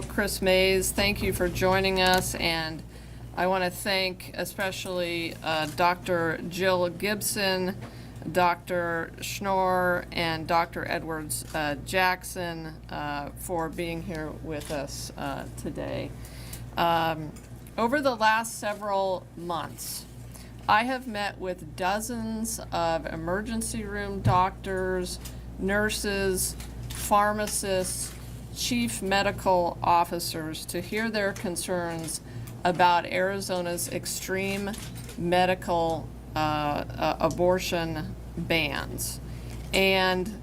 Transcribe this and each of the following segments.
Chris Mays, thank you for joining us, and I want to thank especially Dr. Jill Gibson, Dr. Schnorr, and Dr. Edwards Jackson for being here with us today. Over the last several months, I have met with dozens of emergency room doctors, nurses, pharmacists, chief medical officers to hear their concerns about Arizona's extreme medical abortion bans. And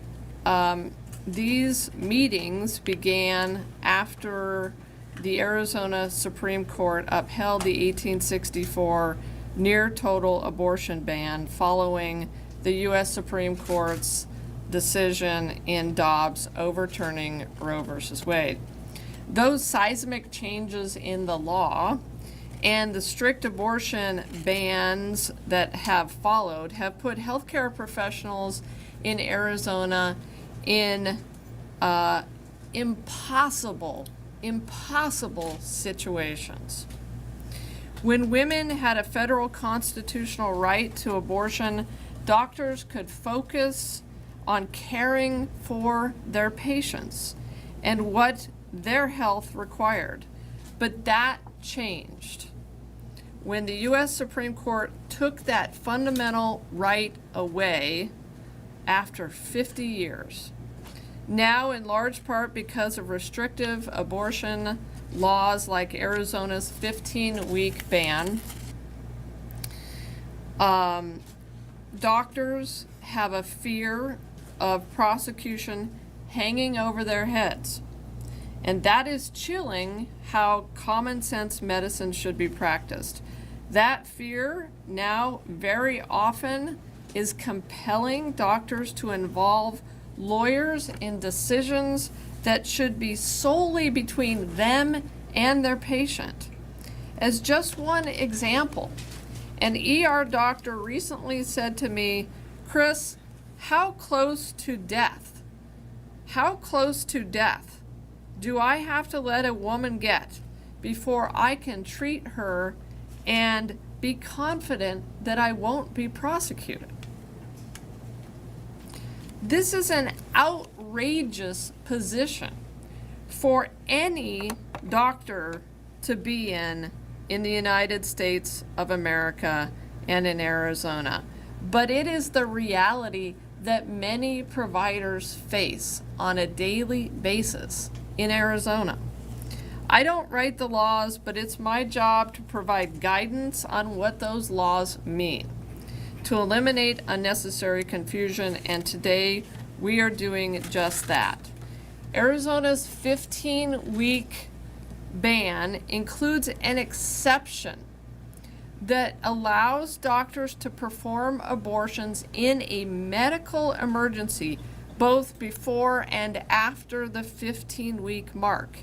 these meetings began after the Arizona Supreme Court upheld the 1864 near total abortion ban following the U.S. Supreme Court's decision in Dobbs overturning Roe versus Wade. Those seismic changes in the law and the strict abortion bans that have followed have put healthcare professionals in Arizona in impossible situations. When women had a federal constitutional right to abortion, doctors could focus on caring for their patients and what their health required. But that changed when the U.S. Supreme Court took that fundamental right away after 50 years. Now, in large part because of restrictive abortion laws like Arizona's 15-week ban, doctors have a fear of prosecution hanging over their heads. And that is chilling how common sense medicine should be practiced. That fear now very often is compelling doctors to involve lawyers in decisions that should be solely between them and their patient. As just one example, an ER doctor recently said to me, "Chris, how close to death do I have to let a woman get before I can treat her and be confident that I won't be prosecuted?" This is an outrageous position for any doctor to be in the United States of America and in Arizona. But it is the reality that many providers face on a daily basis in Arizona. I don't write the laws, but it's my job to provide guidance on what those laws mean, to eliminate unnecessary confusion, and today we are doing just that. Arizona's 15-week ban includes an exception that allows doctors to perform abortions in a medical emergency both before and after the 15-week mark.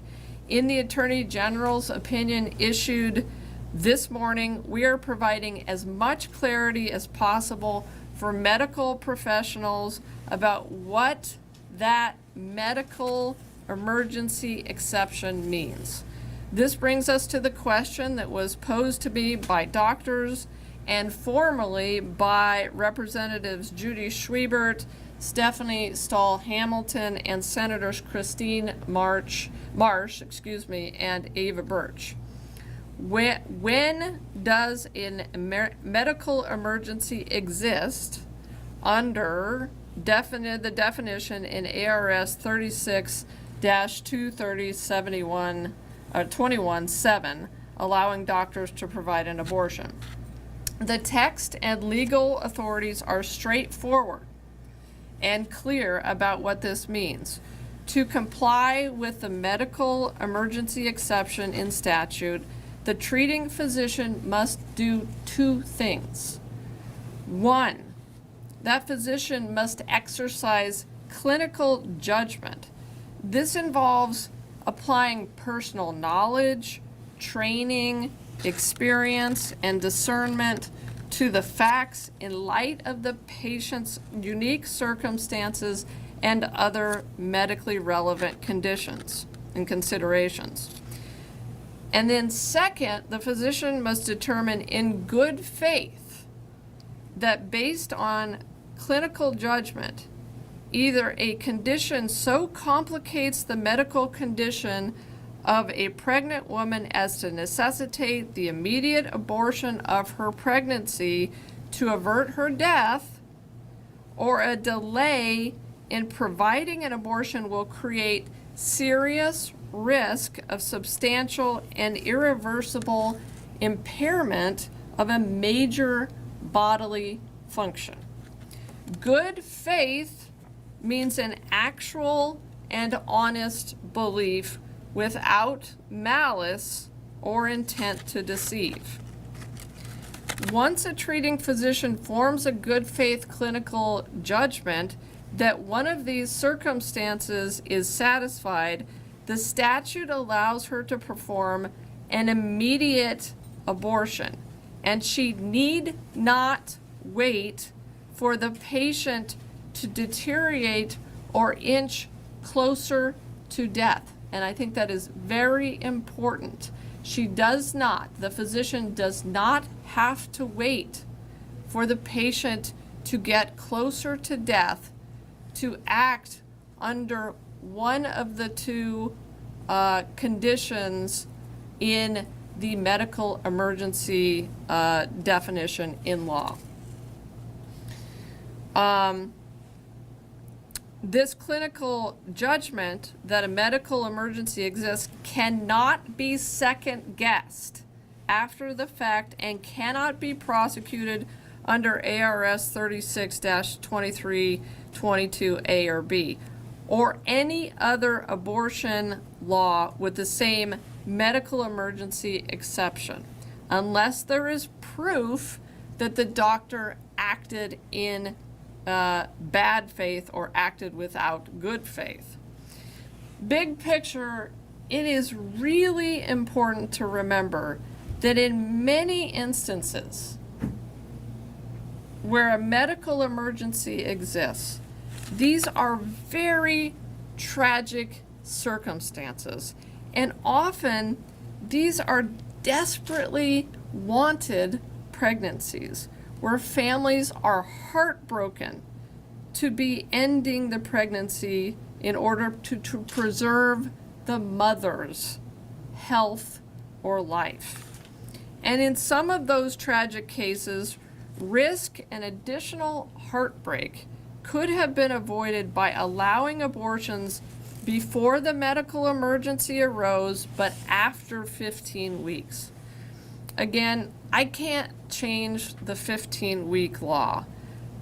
In the Attorney General's opinion issued this morning, we are providing as much clarity as possible for medical professionals about what that medical emergency exception means. This brings us to the question that was posed to me by doctors and formally by Representatives Judy Schwiebert, Stephanie Stahl-Hamilton, and Senators Christine Marsh, and Ava Birch. When does a medical emergency exist under the definition in ARS 36-230-21-7, allowing doctors to provide an abortion? The text and legal authorities are straightforward and clear about what this means. To comply with the medical emergency exception in statute, the treating physician must do two things. One, that physician must exercise clinical judgment. This involves applying personal knowledge, training, experience, and discernment to the facts in light of the patient's unique circumstances and other medically relevant conditions. and considerations. And then second, the physician must determine in good faith that based on clinical judgment, either a condition so complicates the medical condition of a pregnant woman as to necessitate the immediate abortion of her pregnancy to avert her death, or a delay in providing an abortion will create serious risk of substantial and irreversible impairment of a major bodily function. Good faith means an actual and honest belief without malice or intent to deceive. Once a treating physician forms a good faith clinical judgment that one of these circumstances is satisfied, the statute allows her to perform an immediate abortion, and she need not wait for the patient to deteriorate or inch closer to death. And I think that is very important. She does not, the physician does not have to wait for the patient to get closer to death to act under one of the two conditions in the medical emergency definition in law. This clinical judgment that a medical emergency exists cannot be second guessed after the fact and cannot be prosecuted under ARS 36-2322A or B, or any other abortion law with the same medical emergency exception, unless there is proof that the doctor acted in bad faith or acted without good faith. Big picture, it is really important to remember that in many instances where a medical emergency exists, these are very tragic circumstances, and often these are desperately wanted pregnancies where families are heartbroken to be ending the pregnancy in order to preserve the mother's health or life. And in some of those tragic cases, risk and additional heartbreak could have been avoided by allowing abortions before the medical emergency arose, but after 15 weeks. Again, I can't change the 15-week law,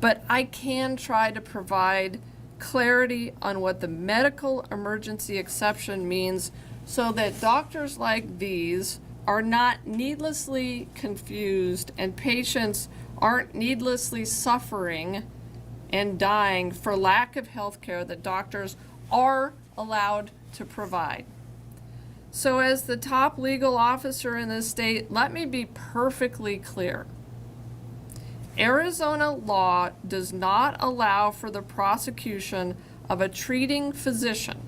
but I can try to provide clarity on what the medical emergency exception means so that doctors like these are not needlessly confused and patients aren't needlessly suffering and dying for lack of health care that doctors are allowed to provide. So as the top legal officer in the state, let me be perfectly clear. Arizona law does not allow for the prosecution of a treating physician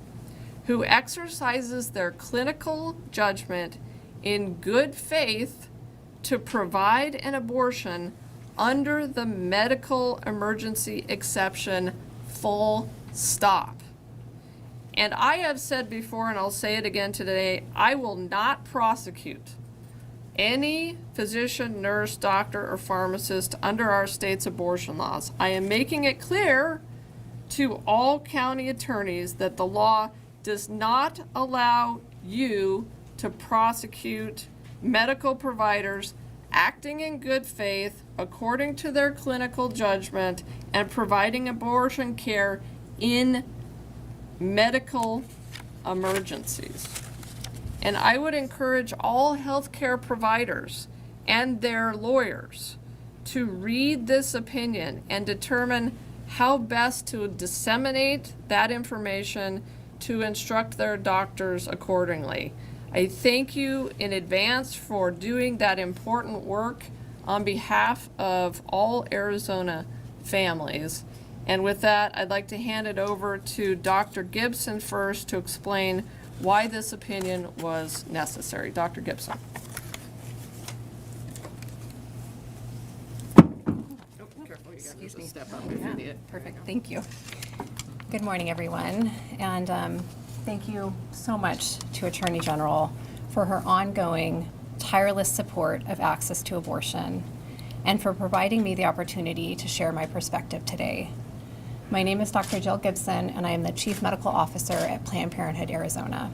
who exercises their clinical judgment in good faith to provide an abortion under the medical emergency exception, full stop. And I have said before, and I'll say it again today, I will not prosecute any physician, nurse, doctor, or pharmacist under our state's abortion laws. I am making it clear to all county attorneys that the law does not allow you to prosecute medical providers acting in good faith according to their clinical judgment and providing abortion care in medical emergencies. And I would encourage all healthcare providers and their lawyers to read this opinion and determine how best to disseminate that information to instruct their doctors accordingly. I thank you in advance for doing that important work on behalf of all Arizona families. And with that, I'd like to hand it over to Dr. Gibson first to explain why this opinion was necessary. Dr. Gibson. Careful, you got to step up if you need it. Perfect, thank you. Good morning, everyone, and thank you so much to Attorney General for her ongoing tireless support of access to abortion and for providing me the opportunity to share my perspective today. My name is Dr. Jill Gibson, and I am the Chief Medical Officer at Planned Parenthood Arizona.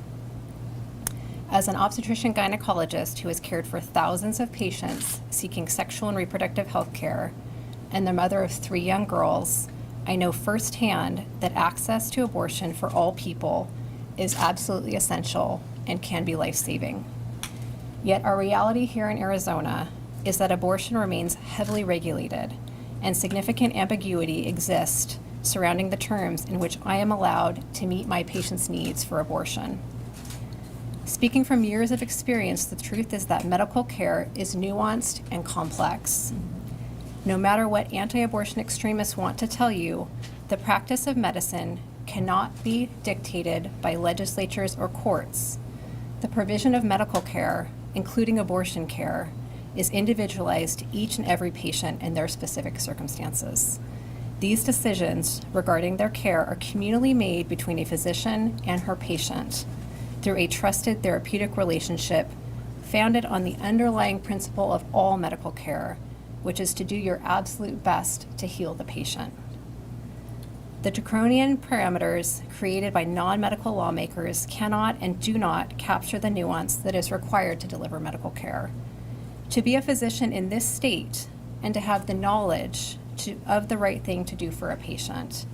As an obstetrician gynecologist who has cared for thousands of patients seeking sexual and reproductive health care, and the mother of 3 young girls, I know firsthand that access to abortion for all people is absolutely essential and can be life-saving. Yet our reality here in Arizona is that abortion remains heavily regulated, and significant ambiguity exists surrounding the terms in which I am allowed to meet my patients' needs for abortion. Speaking from years of experience, the truth is that medical care is nuanced and complex. No matter what anti-abortion extremists want to tell you, the practice of medicine cannot be dictated by legislatures or courts. The provision of medical care, including abortion care, is individualized to each and every patient and their specific circumstances. These decisions regarding their care are communally made between a physician and her patient through a trusted therapeutic relationship founded on the underlying principle of all medical care, which is to do your absolute best to heal the patient. The draconian parameters created by non-medical lawmakers cannot and do not capture the nuance that is required to deliver medical care. To be a physician in this state and to have the knowledge of the right thing to do for a patient,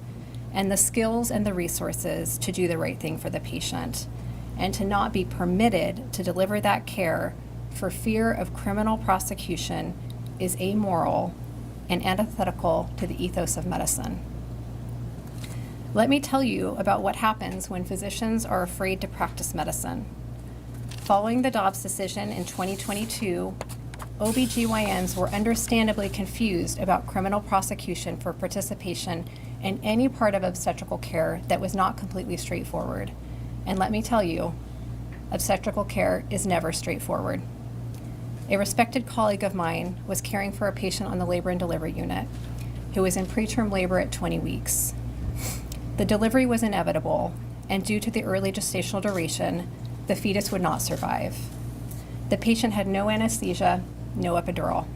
and the skills and the resources to do the right thing for the patient, and to not be permitted to deliver that care for fear of criminal prosecution is amoral and antithetical to the ethos of medicine. Let me tell you about what happens when physicians are afraid to practice medicine. Following the Dobbs decision in 2022, OBGYNs were understandably confused about criminal prosecution for participation in any part of obstetrical care that was not completely straightforward. And let me tell you, obstetrical care is never straightforward. A respected colleague of mine was caring for a patient on the labor and delivery unit who was in preterm labor at 20 weeks. The delivery was inevitable, and due to the early gestational duration, the fetus would not survive. The patient had no anesthesia, no epidural.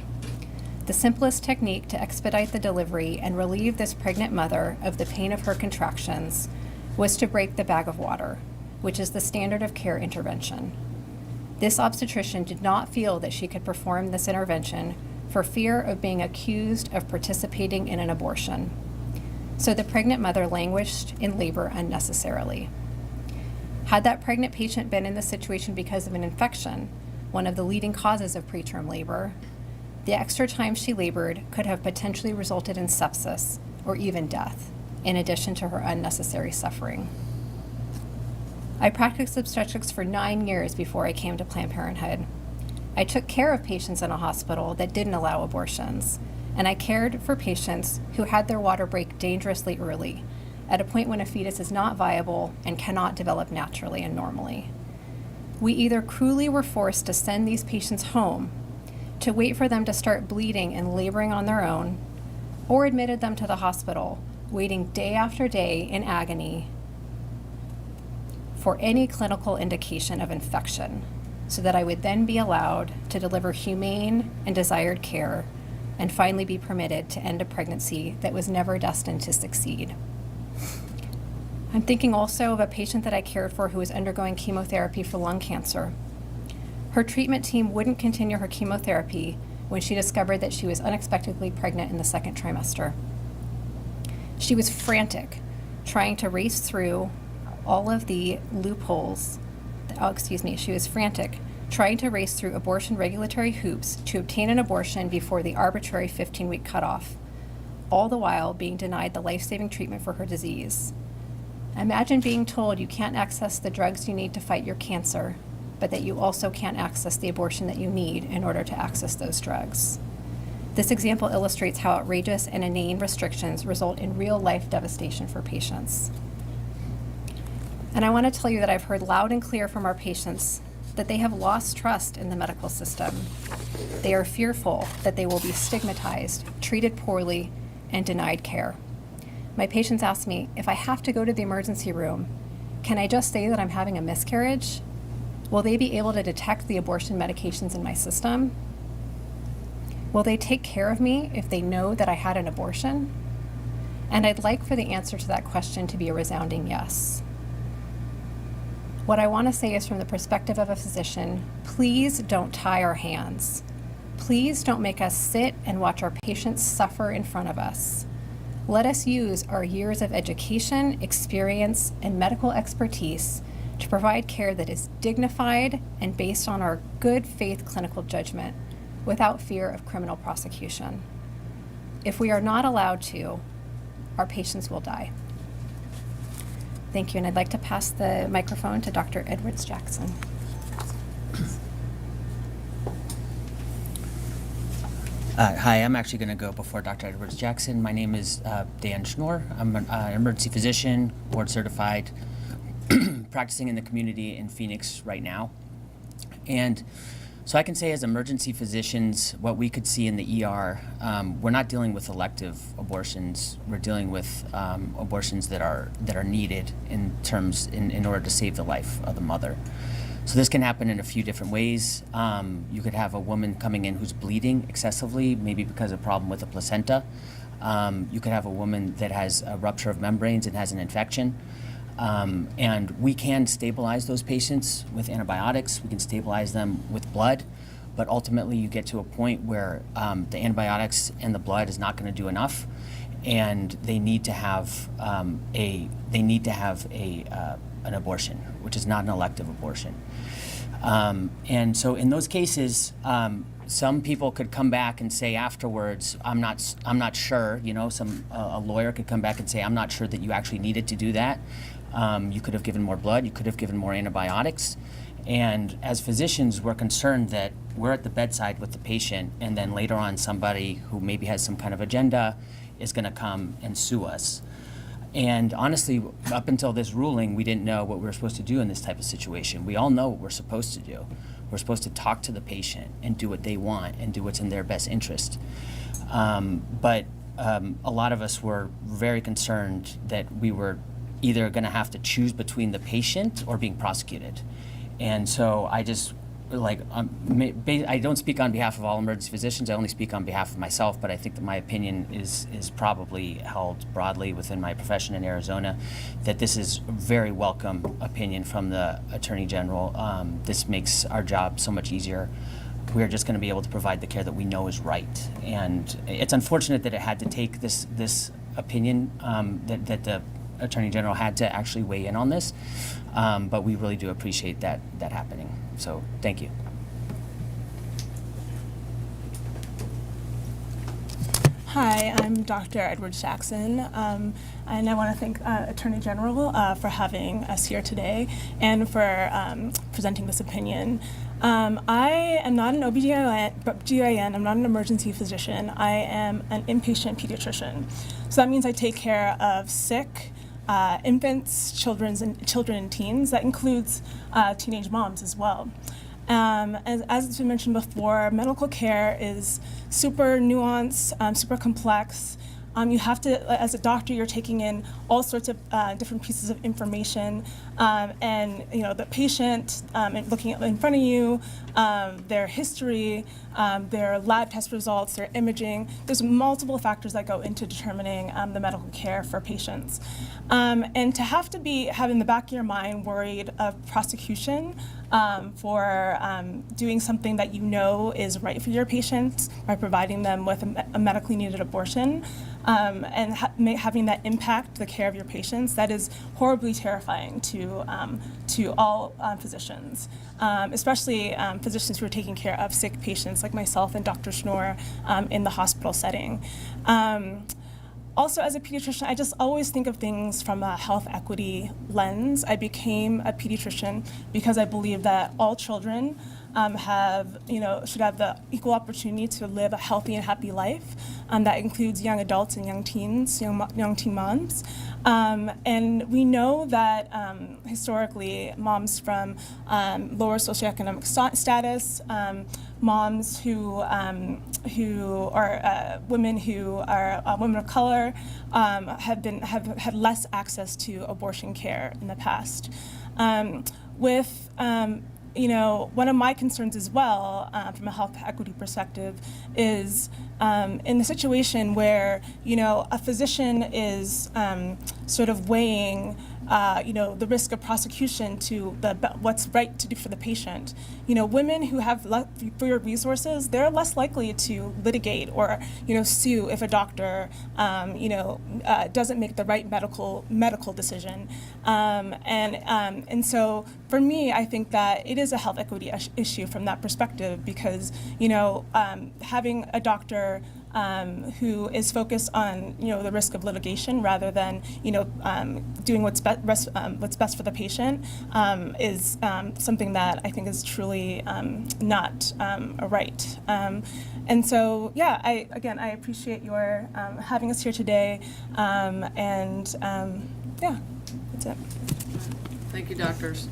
The simplest technique to expedite the delivery and relieve this pregnant mother of the pain of her contractions was to break the bag of water, which is the standard of care intervention. This obstetrician did not feel that she could perform this intervention for fear of being accused of participating in an abortion. So the pregnant mother languished in labor unnecessarily. Had that pregnant patient been in this situation because of an infection, one of the leading causes of preterm labor, the extra time she labored could have potentially resulted in sepsis or even death, in addition to her unnecessary suffering. I practiced obstetrics for 9 years before I came to Planned Parenthood. I took care of patients in a hospital that didn't allow abortions, and I cared for patients who had their water break dangerously early, at a point when a fetus is not viable and cannot develop naturally and normally. We either cruelly were forced to send these patients home, to wait for them to start bleeding and laboring on their own, or admitted them to the hospital, waiting day after day in agony for any clinical indication of infection, so that I would then be allowed to deliver humane and desired care and finally be permitted to end a pregnancy that was never destined to succeed. I'm thinking also of a patient that I cared for who was undergoing chemotherapy for lung cancer. Her treatment team wouldn't continue her chemotherapy when she discovered that she was unexpectedly pregnant in the 2nd trimester. She was frantic, trying to race through all of the loopholes. She was frantic, trying to race through abortion regulatory hoops to obtain an abortion before the arbitrary 15-week cutoff, all the while being denied the life-saving treatment for her disease. Imagine being told you can't access the drugs you need to fight your cancer, but that you also can't access the abortion that you need in order to access those drugs. This example illustrates how outrageous and inane restrictions result in real-life devastation for patients. And I want to tell you that I've heard loud and clear from our patients that they have lost trust in the medical system. They are fearful that they will be stigmatized, treated poorly, and denied care. My patients ask me, if I have to go to the emergency room, can I just say that I'm having a miscarriage? Will they be able to detect the abortion medications in my system? Will they take care of me if they know that I had an abortion? And I'd like for the answer to that question to be a resounding yes. What I want to say is, from the perspective of a physician, please don't tie our hands. Please don't make us sit and watch our patients suffer in front of us. Let us use our years of education, experience, and medical expertise to provide care that is dignified and based on our good faith clinical judgment without fear of criminal prosecution. If we are not allowed to, our patients will die. Thank you, and I'd like to pass the microphone to Dr. Edwards-Jackson. Hi, I'm actually going to go before Dr. Edwards-Jackson. My name is Dan Schnorr. I'm an emergency physician, board certified, practicing in the community in Phoenix right now. And so I can say, as emergency physicians, what we could see in the ER, we're not dealing with elective abortions. We're dealing with abortions that are needed in order to save the life of the mother. So this can happen in a few different ways. You could have a woman coming in who's bleeding excessively, maybe because of a problem with the placenta. You could have a woman that has a rupture of membranes and has an infection. And we can stabilize those patients with antibiotics. We can stabilize them with blood. But ultimately, you get to a point where the antibiotics and the blood is not going to do enough, and they need to have an abortion, which is not an elective abortion. And so in those cases, some people could come back and say afterwards, I'm not sure, a lawyer could come back and say, I'm not sure that you actually needed to do that. You could have given more blood, you could have given more antibiotics. And as physicians, we're concerned that we're at the bedside with the patient, and then later on somebody who maybe has some kind of agenda is going to come and sue us. And honestly, up until this ruling, we didn't know what we were supposed to do in this type of situation. We all know what we're supposed to do. We're supposed to talk to the patient and do what they want and do what's in their best interest. But a lot of us were very concerned that we were either going to have to choose between the patient or being prosecuted. And so I just, I don't speak on behalf of all emergency physicians. I only speak on behalf of myself, but I think that my opinion is probably held broadly within my profession in Arizona, that this is a very welcome opinion from the Attorney General. This makes our job so much easier. We're just going to be able to provide the care that we know is right. And it's unfortunate that it had to take this opinion, that the Attorney General had to actually weigh in on this, but we really do appreciate that happening. So thank you. Hi, I'm Dr. Edwards-Jackson, and I want to thank Attorney General for having us here today and for presenting this opinion. I am not an OBGYN, I'm not an emergency physician. I am an inpatient pediatrician. So that means I take care of sick infants, children and teens. That includes teenage moms as well. As it's been mentioned before, medical care is super nuanced, super complex. You have to, as a doctor, you're taking in all sorts of different pieces of information, and the patient, and looking at in front of you, their history, their lab test results, their imaging. There's multiple factors that go into determining the medical care for patients, and to have to be having the back of your mind worried of prosecution for doing something that you know is right for your patients by providing them with a medically needed abortion, and having that impact the care of your patients, that is horribly terrifying to all physicians, especially physicians who are taking care of sick patients like myself and Dr. Schnorr in the hospital setting. Also, as a pediatrician, I just always think of things from a health equity lens. I became a pediatrician because I believe that all children should have the equal opportunity to live a healthy and happy life. That includes young adults and young teens, young teen moms. And we know that historically, moms from lower socioeconomic status, moms who are women who are women of color, have had less access to abortion care in the past. One of my concerns as well, from a health equity perspective, is in the situation where, a physician is sort of weighing, the risk of prosecution to what's right to do for the patient. Women who have fewer resources, they're less likely to litigate or, sue if a doctor, doesn't make the right medical decision. And so for me, I think that it is a health equity issue from that perspective because, having a doctor who is focused on the risk of litigation rather than doing what's best for the patient is something that I think is truly not a right. And so I appreciate your having us here today, that's it. Thank you, doctors.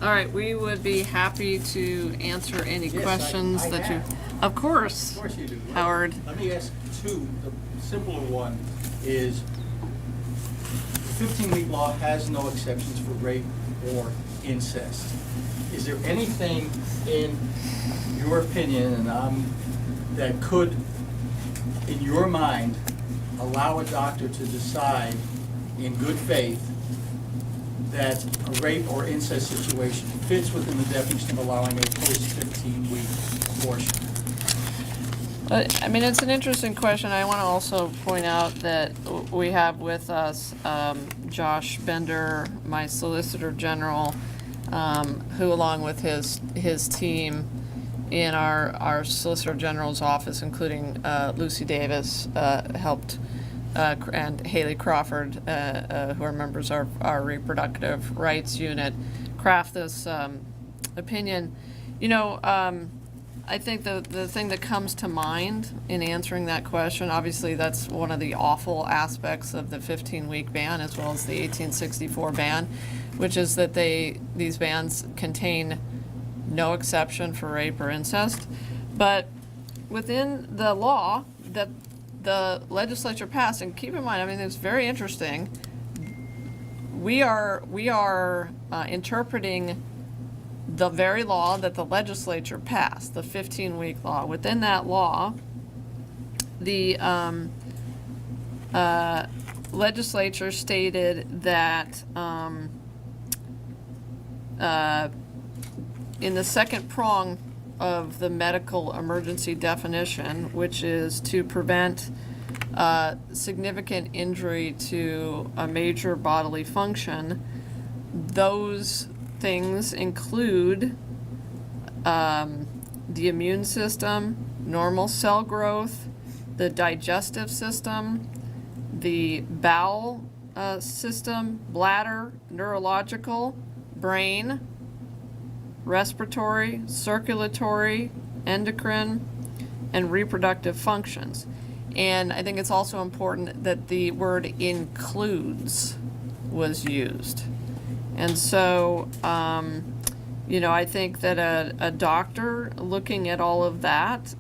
All right, we would be happy to answer any questions I that you. have. Of course. Of course you do. Howard. Let me ask two. The simpler one is, the 15-week law has no exceptions for rape or incest. Is there anything in your opinion, that could, in your mind, allow a doctor to decide in good faith that a rape or incest situation fits within the definition of allowing a post-15-week abortion? It's an interesting question. I want to also point out that we have with us Josh Bender, my Solicitor General, who, along with his team in our Solicitor General's office, including Lucy Davis, helped, and Haley Crawford, who are members of our reproductive rights unit, craft this opinion. I think the thing that comes to mind in answering that question, obviously that's one of the awful aspects of the 15-week ban as well as the 1864 ban, which is that these bans contain no exception for rape or incest. But within the law that the legislature passed, and keep in mind, it's very interesting, we are interpreting the very law that the legislature passed, the 15-week law. Within that law, the legislature stated that in the second prong of the medical emergency definition, which is to prevent significant injury to a major bodily function, those things include the immune system, normal cell growth, the digestive system, the bowel system, bladder, neurological, brain, respiratory, circulatory, endocrine, and reproductive functions. And I think it's also important that the word includes was used. And so, I think that a doctor looking at all of that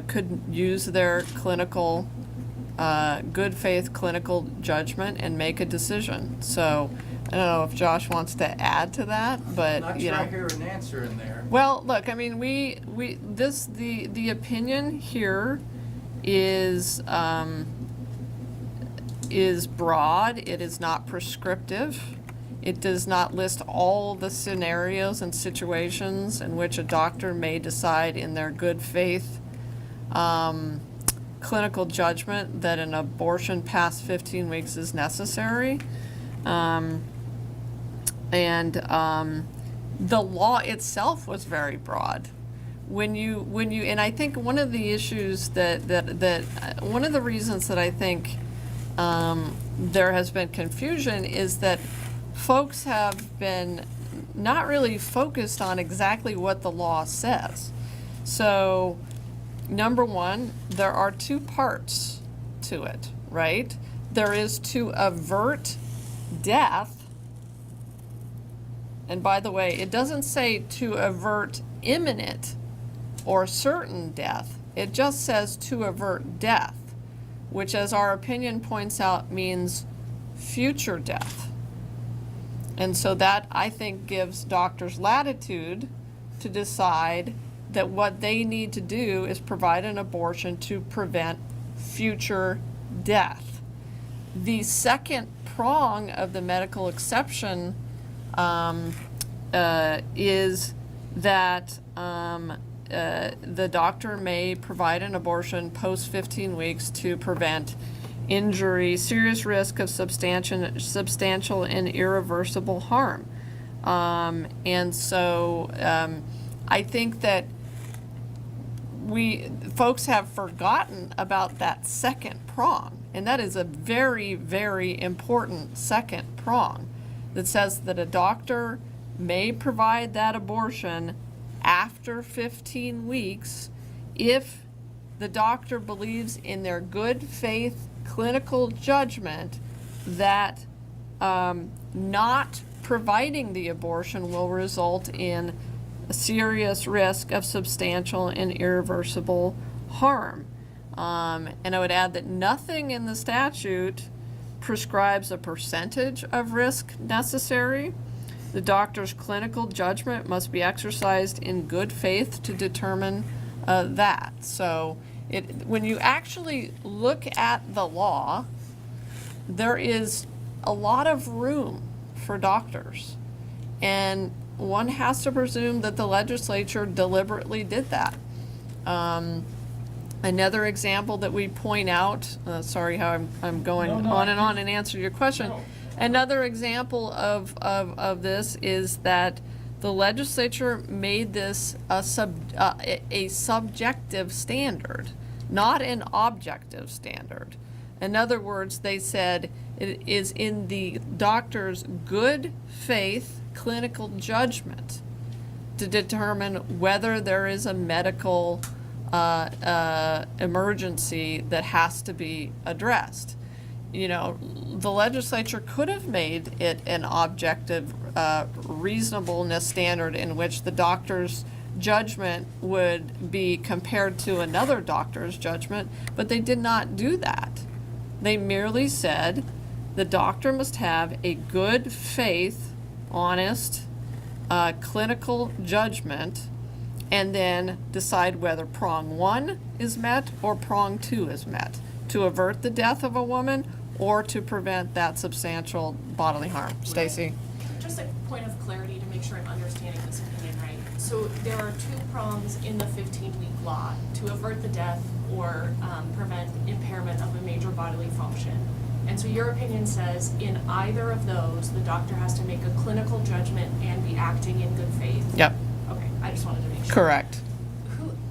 could use their clinical, good faith clinical judgment and make a decision. So I don't know if Josh wants to add to that, but Not sure I hear an answer in there. Well, look, the opinion here is broad. It is not prescriptive. It does not list all the scenarios and situations in which a doctor may decide in their good faith clinical judgment that an abortion past 15 weeks is necessary. The law itself was very broad. When you, and I think one of the issues one of the reasons that I think there has been confusion is that folks have been not really focused on exactly what the law says. So, number one, there are two parts to it, right? There is to avert death. And by the way, it doesn't say to avert imminent or certain death. It just says to avert death, which, as our opinion points out, means future death. And so that, I think, gives doctors latitude to decide that what they need to do is provide an abortion to prevent future death. The second prong of the medical exception is that the doctor may provide an abortion post 15 weeks to prevent injury, serious risk of substantial and irreversible harm. And so I think that folks have forgotten about that second prong, and that is a very, very important second prong that says that a doctor may provide that abortion after 15 weeks if the doctor believes in their good faith clinical judgment that not providing the abortion will result in a serious risk of substantial and irreversible harm. And I would add that nothing in the statute prescribes a percentage of risk necessary. The doctor's clinical judgment must be exercised in good faith to determine that. So when you actually look at the law, there is a lot of room for doctors. And one has to presume that the legislature deliberately did that. Another example that we point out, sorry how I'm going on and on and answer your question. No. Another example of this is that the legislature made this a subjective standard, not an objective standard. In other words, they said it is in the doctor's good faith clinical judgment to determine whether there is a medical emergency that has to be addressed. You know, the legislature could have made it an objective reasonableness standard in which the doctor's judgment would be compared to another doctor's judgment, but they did not do that. They merely said the doctor must have a good faith, honest, clinical judgment, and then decide whether prong 1 is met or prong 2 is met, to avert the death of a woman or to prevent that substantial bodily harm. Stacy? Just a point of clarity to make sure I'm understanding this opinion right. So there are two prongs in the 15-week law: to avert the death or prevent impairment of a major bodily function. And so your opinion says in either of those, the doctor has to make a clinical judgment and be acting in good faith? Yep, Okay, I just wanted to make sure. correct.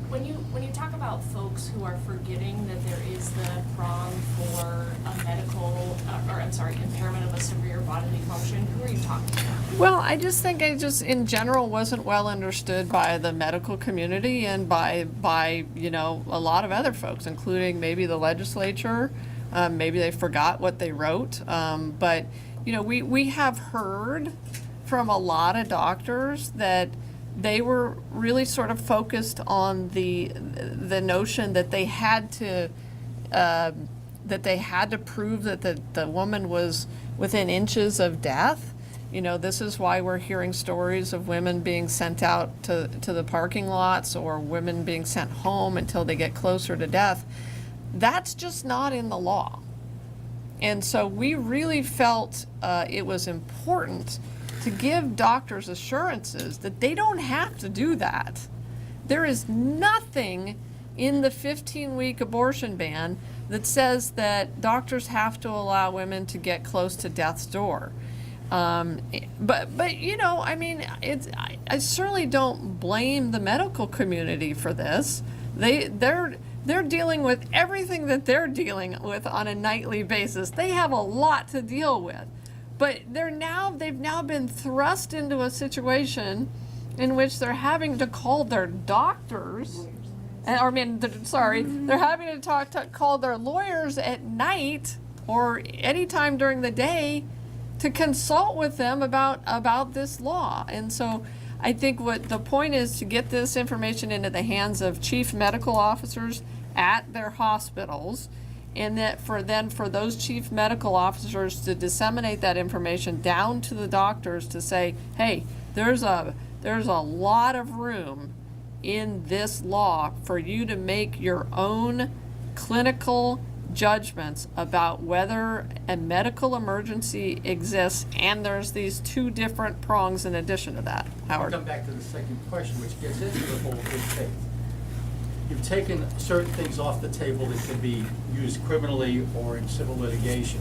When you talk about folks who are forgetting that there is the prong for a medical, impairment of a severe bodily function, who are you talking about? Well, I just think in general wasn't well understood by the medical community and by you know, a lot of other folks, including maybe the legislature. Maybe they forgot what they wrote. But, you know, we have heard from a lot of doctors that they were really sort of focused on the notion that they had to prove that the woman was within inches of death. You know, this is why we're hearing stories of women being sent out to the parking lots or women being sent home until they get closer to death. That's just not in the law. And so we really felt it was important to give doctors assurances that they don't have to do that. There is nothing in the 15-week abortion ban that says that doctors have to allow women to get close to death's door. But you know, I mean, I certainly don't blame the medical community for this. They're dealing with everything that they're dealing with on a nightly basis. They have a lot to deal with. But they've now been thrust into a situation in which they're having to call their doctors, they're having to call their lawyers at night or anytime during the day to consult with them about this law. And so I think what the point is to get this information into the hands of chief medical officers at their hospitals, and that for those chief medical officers to disseminate that information down to the doctors to say, hey, there's a lot of room in this law for you to make your own clinical judgments about whether a medical emergency exists, and there's these two different prongs in addition to that. I'll Howard? come back to the second question, which gets into the whole good faith. You've taken certain things off the table that can be used criminally or in civil litigation.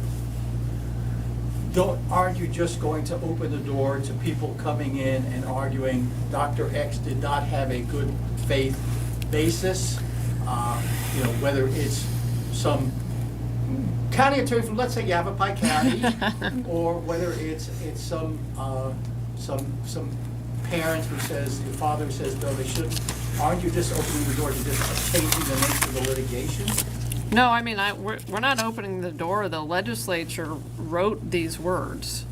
Aren't you just going to open the door to people coming in and arguing Dr. X did not have a good faith basis? Whether it's some county attorney from, let's say, Yavapai County, or whether it's some parent who says, the father who says, no, they shouldn't. Aren't you just opening the door to just changing the nature of the litigation? No, I mean, we're not opening the door. The legislature wrote these words.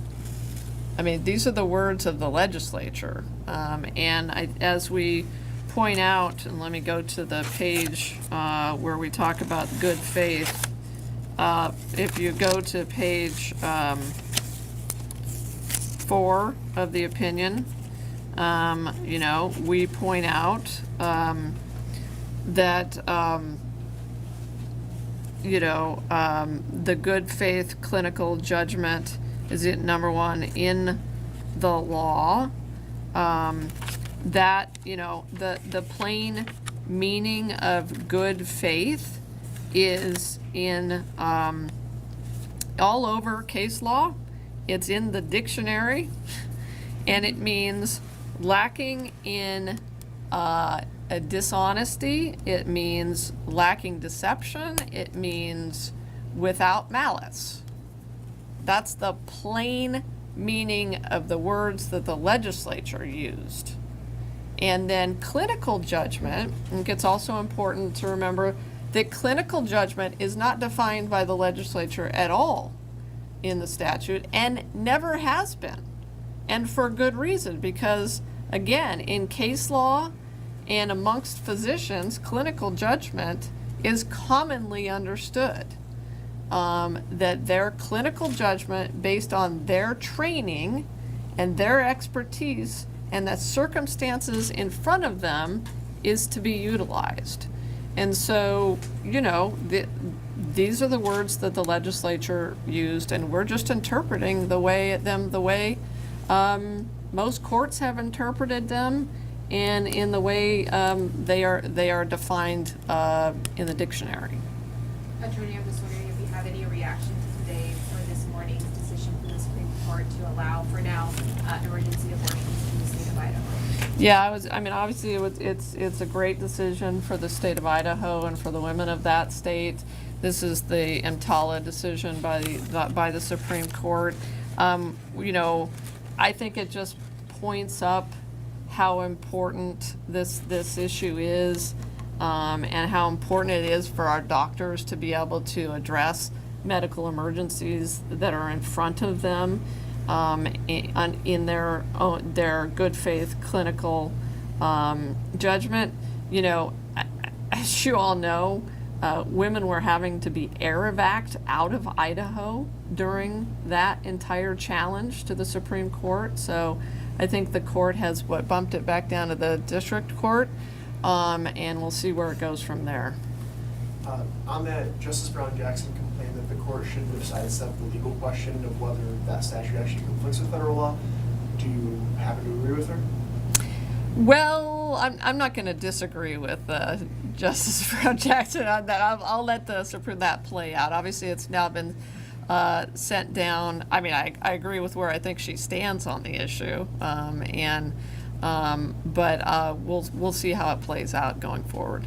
I mean, these are the words of the legislature. As we point out, and let me go to the page where we talk about good faith. If you go to page 4 of the opinion, we point out that the good faith clinical judgment is number one in the law. That the plain meaning of good faith is in all over case law. It's in the dictionary, and it means lacking in a dishonesty. It means lacking deception. It means without malice. That's the plain meaning of the words that the legislature used. And then clinical judgment, I think it's also important to remember that clinical judgment is not defined by the legislature at all in the statute, and never has been. And for good reason, because again, in case law and amongst physicians, clinical judgment is commonly understood. That their clinical judgment based on their training and their expertise and the circumstances in front of them is to be utilized. And so, these are the words that the legislature used, and we're just interpreting the way most courts have interpreted them, and in the way they are defined in the dictionary. Attorney, I'm just wondering if you have any reaction to today or this morning's decision from the Supreme Court to allow, for now, emergency abortions in the state of Idaho. Yeah, obviously it's a great decision for the state of Idaho and for the women of that state. This is the EMTALA decision by the Supreme Court. I think it just points up how important this issue is, and how important it is for our doctors to be able to address medical emergencies that are in front of them in their good faith clinical judgment. As you all know, women were having to be air evac'd out of Idaho during that entire challenge to the Supreme Court. So I think the court has bumped it back down to the district court, and we'll see where it goes from there. On that, Justice Brown Jackson complained that the court shouldn't have sidestepped the legal question of whether that statute actually conflicts with federal law. Do you happen to agree with her? Well, I'm not going to disagree with Justice Brown Jackson on that. I'll let the Supreme that play out. Obviously, it's now been sent down. I mean, I agree with where I think she stands on the issue, but we'll see how it plays out going forward.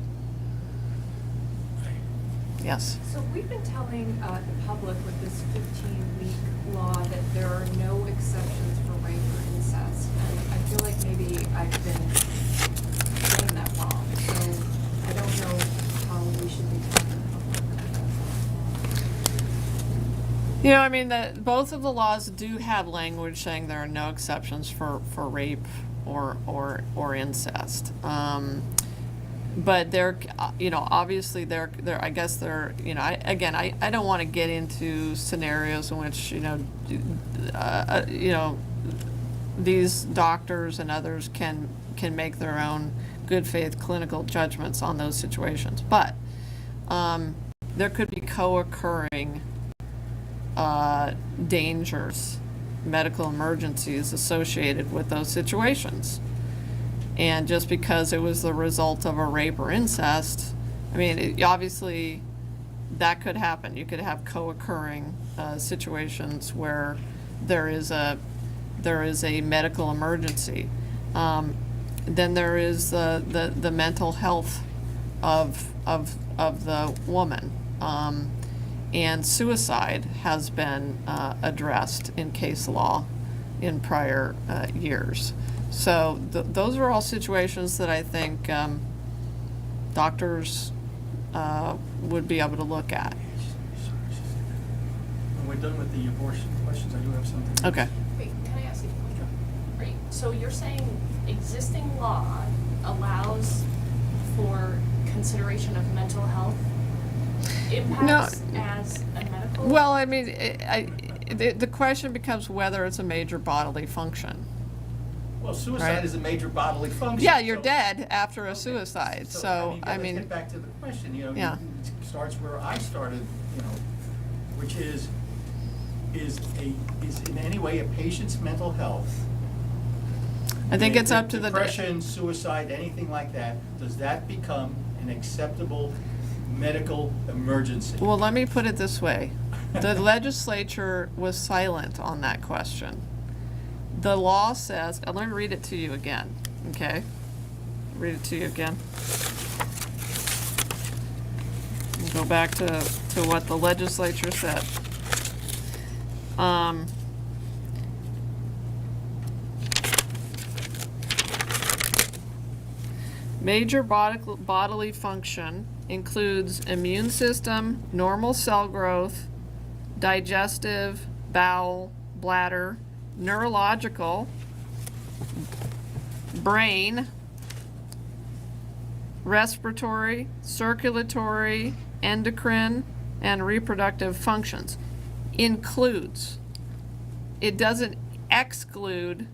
Yes. So we've been telling the public with this 15-week law that there are no exceptions for rape or incest, and I feel like maybe I've been saying that wrong. So I don't know how we should be telling the public. You know, I mean, both of the laws do have language saying there are no exceptions for rape or incest. But they're, you know, obviously I guess they're, you know, I don't want to get into scenarios in which, you know, these doctors and others can make their own good faith clinical judgments on those situations. But there could be co-occurring dangers, medical emergencies associated with those situations. And just because it was the result of a rape or incest, I mean, obviously that could happen. You could have co-occurring situations where there is a medical emergency. Then there is the mental health of the woman. And suicide has been addressed in case law in prior years. So those are all situations that I think doctors would be able to look at. When we're done with the abortion questions, I do have something. Okay. Wait, can I ask you a question? Right, so you're saying existing law allows for consideration of mental health impacts as a medical? Well, I mean, the question becomes whether it's a major bodily function. Well, suicide Right. is a major bodily function. Yeah, you're so- dead after a Okay. suicide. So I let's mean, get back to the question, you know, Yeah. it starts where I started, you know, which is in any way a patient's mental health. I think it's up to the depression, suicide, anything like that, does that become an acceptable medical emergency? Well, let me put it this way. The legislature was silent on that question. The law says, and let me read it to you again, okay? Read it to you again. And go back to what the legislature said. Major bodily function includes immune system, normal cell growth, digestive, bowel, bladder, neurological, brain, respiratory, circulatory, endocrine, and reproductive functions. Includes. It doesn't exclude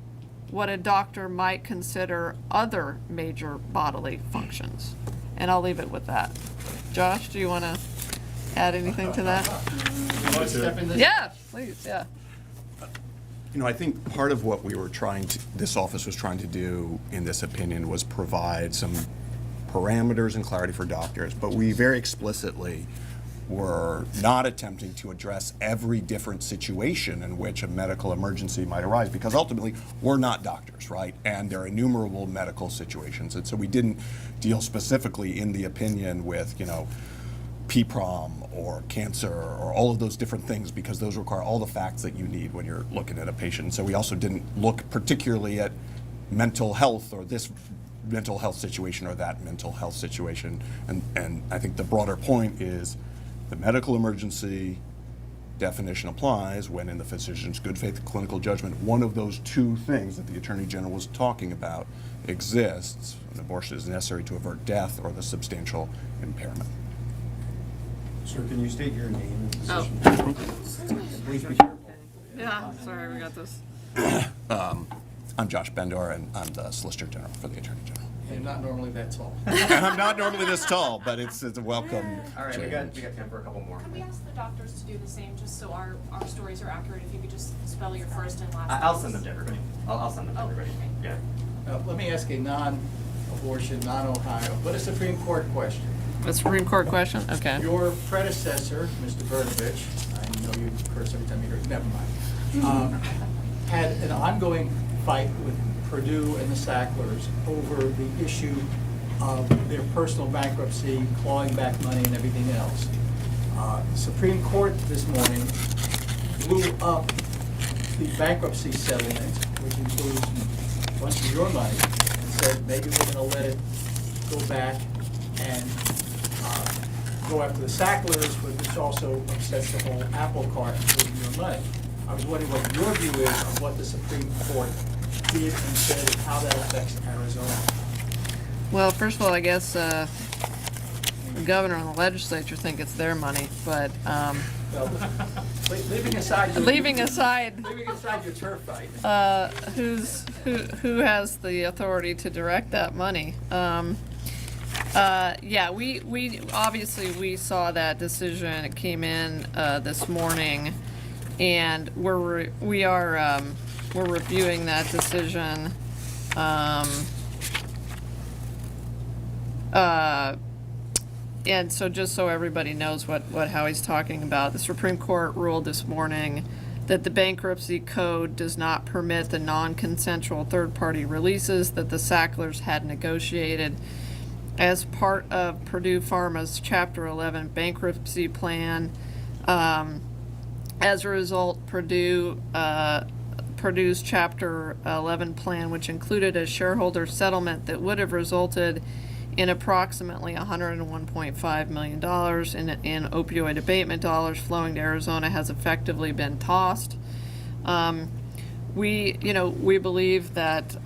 what a doctor might consider other major bodily functions. And I'll leave it with that. Josh, do you want to add anything to that? You want to step in this? Yeah, please, yeah. You know, I think part of what this office was trying to do in this opinion was provide some parameters and clarity for doctors, but we very explicitly were not attempting to address every different situation in which a medical emergency might arise, because ultimately we're not doctors, right? And there are innumerable medical situations, and so we didn't deal specifically in the opinion with, you know, PPROM or cancer or all of those different things, because those require all the facts that you need when you're looking at a patient. So we also didn't look particularly at mental health or this mental health situation or that mental health situation. And I think the broader point is the medical emergency definition applies when, in the physician's good faith clinical judgment, one of those two things that the Attorney General was talking about exists. An abortion is necessary to avert death or the substantial impairment. Sir, can you state your name and Oh. position? Please be careful. Yeah, sorry, we got this. I'm Josh Bendor, and I'm the Solicitor General for the Attorney General. And not normally that tall. And I'm not normally this tall, but it's a welcome All right, we got time for a couple more. Could we ask the doctors to do the same, just so our stories are accurate? If you could just spell your first and last. I'll send them to everybody. I'll send them to Oh, everybody. okay. Yeah. Let me ask a non-abortion, non-Ohio, but a Supreme Court question. A Supreme Court question? Okay. Your predecessor, Mr. Bernovich, I know you curse every time you hear it, never mind, had an ongoing fight with Purdue and the Sacklers over the issue of their personal bankruptcy, clawing back money and everything else. Supreme Court this morning blew up the bankruptcy settlement, which includes a bunch of your money, and said maybe we're going to let it go back and go after the Sacklers, which also upsets the whole apple cart with your money. I was wondering what your view is of what the Supreme Court did and said and how that affects Arizona. Well, first of all, I guess the governor and the legislature think it's their money, but Well, leaving aside leaving aside your turf fight. who has the authority to direct that money. Yeah, we obviously we saw that decision. It came in this morning, and we're reviewing that decision. And so just so everybody knows what Howie's talking about, the Supreme Court ruled this morning that the bankruptcy code does not permit the non-consensual third-party releases that the Sacklers had negotiated as part of Purdue Pharma's Chapter 11 bankruptcy plan. As a result, Purdue's Chapter 11 plan, which included a shareholder settlement that would have resulted in approximately $101.5 million in opioid abatement dollars flowing to Arizona, has effectively been tossed. We believe that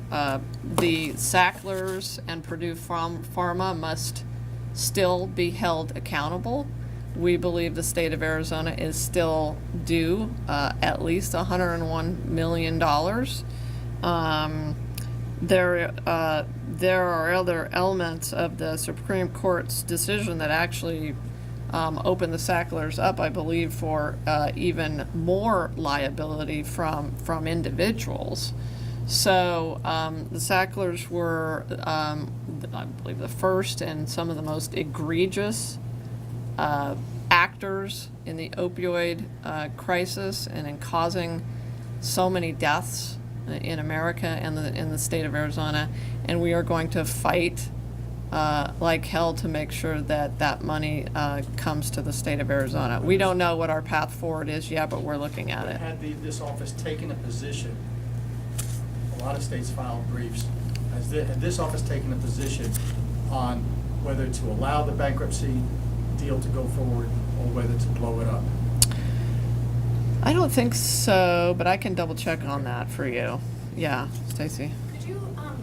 the Sacklers and Purdue Pharma must still be held accountable. We believe the state of Arizona is still due at least $101 million. There are other elements of the Supreme Court's decision that actually open the Sacklers up, I believe, for even more liability from individuals. So the Sacklers were, I believe, the first and some of the most egregious actors in the opioid crisis and in causing so many deaths in America and in the state of Arizona, and we are going to fight like hell to make sure that that money comes to the state of Arizona. We don't know what our path forward is yet, but we're looking at it. Had this office taken a position, a lot of states filed briefs, had this office taken a position on whether to allow the bankruptcy deal to go forward or whether to blow it up? I don't think so, but I can double check on that for you. Yeah, Stacy. Could you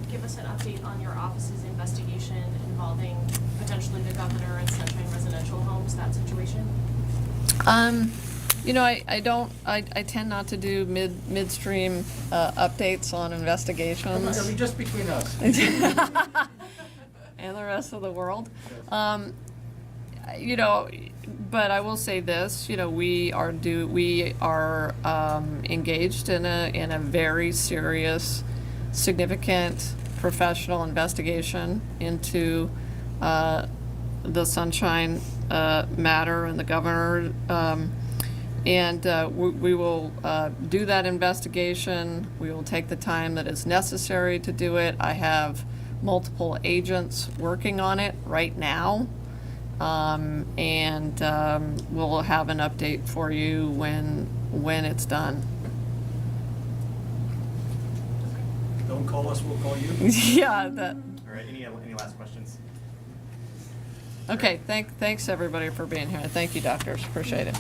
give us an update on your office's investigation involving potentially the governor and Sunshine Residential Homes, that situation? I tend not to do midstream updates on investigations. I mean, just between us. And the rest of the world. But I will say this, we are engaged in a very serious, significant professional investigation into the Sunshine matter and the governor. We will do that investigation. We will take the time that is necessary to do it. I have multiple agents working on it right now. We'll have an update for you when it's done. Don't call us, we'll call you. Yeah. That. All right, any last questions? Okay. Thanks everybody for being here. Thank you, doctors. Appreciate it.